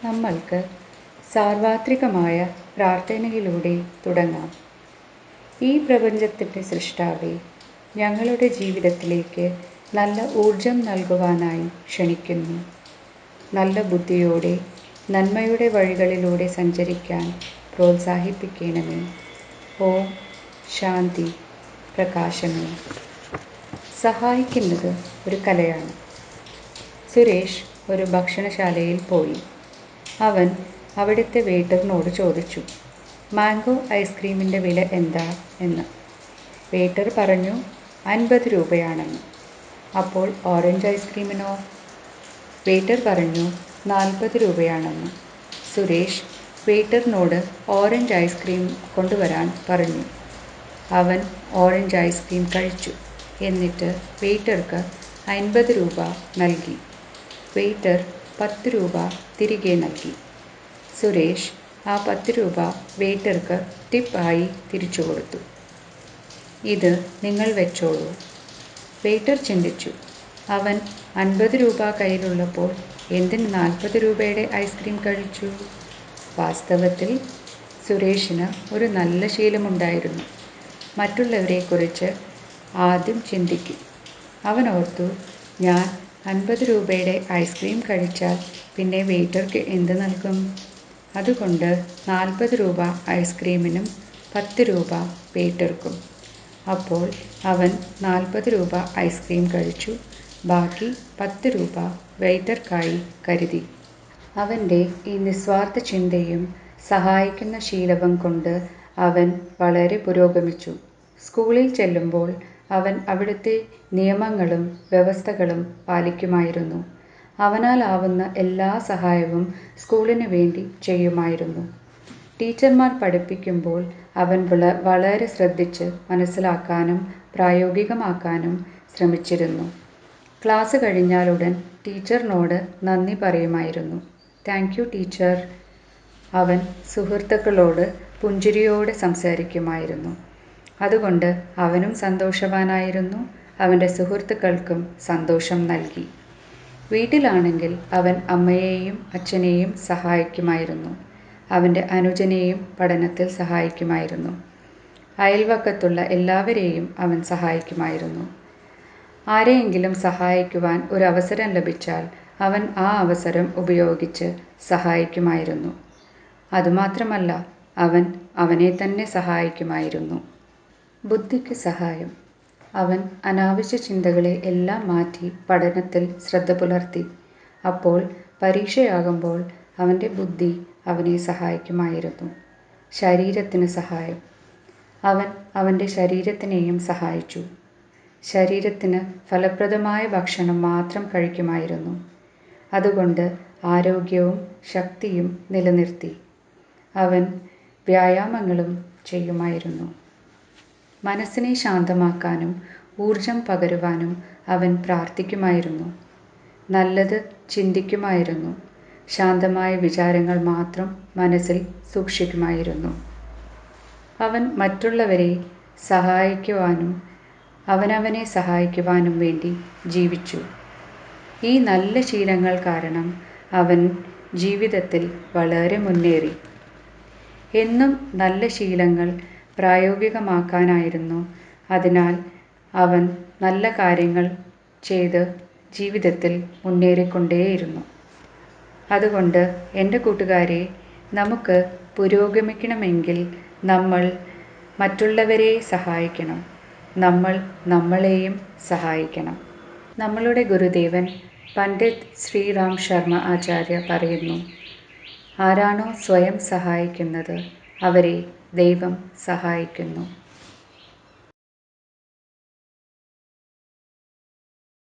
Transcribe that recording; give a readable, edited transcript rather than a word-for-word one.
നമ്മൾക്ക് സാർവത്രികമായ പ്രാർത്ഥനയിലൂടെ തുടങ്ങാം. ഈ പ്രപഞ്ചത്തിൻ്റെ സൃഷ്ടാവേ, ഞങ്ങളുടെ ജീവിതത്തിലേക്ക് നല്ല ഊർജം നൽകുവാനായി ക്ഷണിക്കുന്നു. നല്ല ബുദ്ധിയോടെ നന്മയുടെ വഴികളിലൂടെ സഞ്ചരിക്കാൻ പ്രോത്സാഹിപ്പിക്കണമേ. ഓം ശാന്തി പ്രകാശമേ. സഹായിക്കുന്നത് ഒരു കലയാണ്. സുരേഷ് ഒരു ഭക്ഷണശാലയിൽ പോയി. അവൻ അവിടുത്തെ വെയിറ്ററിനോട് ചോദിച്ചു, മാംഗോ ഐസ്ക്രീമിൻ്റെ വില എന്താ എന്ന്. വെയിറ്റർ പറഞ്ഞു 50 രൂപയാണെന്ന്. അപ്പോൾ ഓറഞ്ച് ഐസ്ക്രീമിനോ? വെയിറ്റർ പറഞ്ഞു 40 രൂപയാണെന്ന്. സുരേഷ് വെയിറ്ററിനോട് ഓറഞ്ച് ഐസ്ക്രീം കൊണ്ടുവരാൻ പറഞ്ഞു. അവൻ ഓറഞ്ച് ഐസ്ക്രീം കഴിച്ചു. എന്നിട്ട് വെയിറ്റർക്ക് 50 രൂപ നൽകി. വെയിറ്റർ 10 രൂപ തിരികെ നൽകി. സുരേഷ് ആ 10 രൂപ വെയിറ്റർക്ക് ടിപ്പ് ആയി തിരിച്ചു കൊടുത്തു. ഇത് നിങ്ങൾ വെച്ചോളൂ. വെയിറ്റർ ചിന്തിച്ചു, അവൻ 50 രൂപ കയ്യിലുള്ളപ്പോൾ എന്തിന് 40 രൂപയുടെ ഐസ്ക്രീം കഴിച്ചു? വാസ്തവത്തിൽ സുരേഷിന് ഒരു നല്ല ശീലമുണ്ടായിരുന്നു. മറ്റുള്ളവരെക്കുറിച്ച് ആദ്യം ചിന്തിക്കും. അവൻ ഓർത്തു, ഞാൻ 50 രൂപയുടെ ഐസ്ക്രീം കഴിച്ചാൽ പിന്നെ വെയിറ്റർക്ക് എന്ത് നൽകും? അതുകൊണ്ട് 40 രൂപ ഐസ്ക്രീമിനും 10 രൂപ വെയിറ്റർക്കും. അപ്പോൾ അവൻ 40 രൂപ ഐസ്ക്രീം കഴിച്ചു. ബാക്കി 10 രൂപ വെയിറ്റർക്കായി കരുതി. അവൻ്റെ ഈ നിസ്വാർത്ഥ ചിന്തയും സഹായിക്കുന്ന ശീലവും കൊണ്ട് അവൻ വളരെ പുരോഗമിച്ചു. സ്കൂളിൽ ചെല്ലുമ്പോൾ അവൻ അവിടുത്തെ നിയമങ്ങളും വ്യവസ്ഥകളും പാലിക്കുമായിരുന്നു. അവനാലാവുന്ന എല്ലാ സഹായവും സ്കൂളിന് വേണ്ടി ചെയ്യുമായിരുന്നു. ടീച്ചർമാർ പഠിപ്പിക്കുമ്പോൾ അവൻ വളരെ ശ്രദ്ധിച്ച് മനസ്സിലാക്കാനും പ്രായോഗികമാക്കാനും ശ്രമിച്ചിരുന്നു. ക്ലാസ് കഴിഞ്ഞാലുടൻ ടീച്ചറിനോട് നന്ദി പറയുമായിരുന്നു. Thank you teacher. അവൻ സുഹൃത്തുക്കളോട് പുഞ്ചിരിയോടെ സംസാരിക്കുമായിരുന്നു. അതുകൊണ്ട് അവനും സന്തോഷവാനായിരുന്നു. അവൻ്റെ സുഹൃത്തുക്കൾക്കും സന്തോഷം നൽകി. വീട്ടിലാണെങ്കിൽ അവൻ അമ്മയെയും അച്ഛനെയും സഹായിക്കുമായിരുന്നു. അവൻ്റെ അനുജനെയും പഠനത്തിൽ സഹായിക്കുമായിരുന്നു. അയൽവക്കത്തുള്ള എല്ലാവരെയും അവൻ സഹായിക്കുമായിരുന്നു. ആരെയെങ്കിലും സഹായിക്കുവാൻ ഒരു അവസരം ലഭിച്ചാൽ അവൻ ആ അവസരം ഉപയോഗിച്ച് സഹായിക്കുമായിരുന്നു. അതുമാത്രമല്ല, അവൻ അവനെ തന്നെ സഹായിക്കുമായിരുന്നു. ബുദ്ധിക്ക് സഹായം. അവൻ അനാവശ്യ ചിന്തകളെ എല്ലാം മാറ്റി പഠനത്തിൽ ശ്രദ്ധ പുലർത്തി. അപ്പോൾ പരീക്ഷയാകുമ്പോൾ അവൻ്റെ ബുദ്ധി അവനെ സഹായിക്കുമായിരുന്നു. ശരീരത്തിന് സഹായം. അവൻ അവൻ്റെ ശരീരത്തിനെയും സഹായിച്ചു. ശരീരത്തിന് ഫലപ്രദമായ ഭക്ഷണം മാത്രം കഴിക്കുമായിരുന്നു. അതുകൊണ്ട് ആരോഗ്യവും ശക്തിയും നിലനിർത്തി. അവൻ വ്യായാമങ്ങളും ചെയ്യുമായിരുന്നു. മനസ്സിനെ ശാന്തമാക്കാനും ഊർജം പകരുവാനും അവൻ പ്രാർത്ഥിക്കുമായിരുന്നു. നല്ലത് ചിന്തിക്കുമായിരുന്നു. ശാന്തമായ വിചാരങ്ങൾ മാത്രം മനസ്സിൽ സൂക്ഷിക്കുമായിരുന്നു. അവൻ മറ്റുള്ളവരെ സഹായിക്കുവാനും അവനവനെ സഹായിക്കുവാനും വേണ്ടി ജീവിച്ചു. ഈ നല്ല ശീലങ്ങൾ കാരണം അവൻ ജീവിതത്തിൽ വളരെ മുന്നേറി. എന്നും നല്ല ശീലങ്ങൾ പ്രായോഗികമാക്കാനായിരുന്നു. അതിനാൽ അവൻ നല്ല കാര്യങ്ങൾ ചെയ്ത് ജീവിതത്തിൽ മുന്നേറിക്കൊണ്ടേയിരുന്നു. അതുകൊണ്ട് എൻ്റെ കൂട്ടുകാരെ, നമുക്ക് പുരോഗമിക്കണമെങ്കിൽ നമ്മൾ മറ്റുള്ളവരെ സഹായിക്കണം. നമ്മൾ നമ്മളെയും സഹായിക്കണം. നമ്മളുടെ ഗുരുദേവൻ പണ്ഡിറ്റ് ശ്രീറാം ശർമ്മ ആചാര്യ പറയുന്നു, ആരാണോ സ്വയം സഹായിക്കുന്നത് അവരെ ദൈവം സഹായിക്കുന്നു.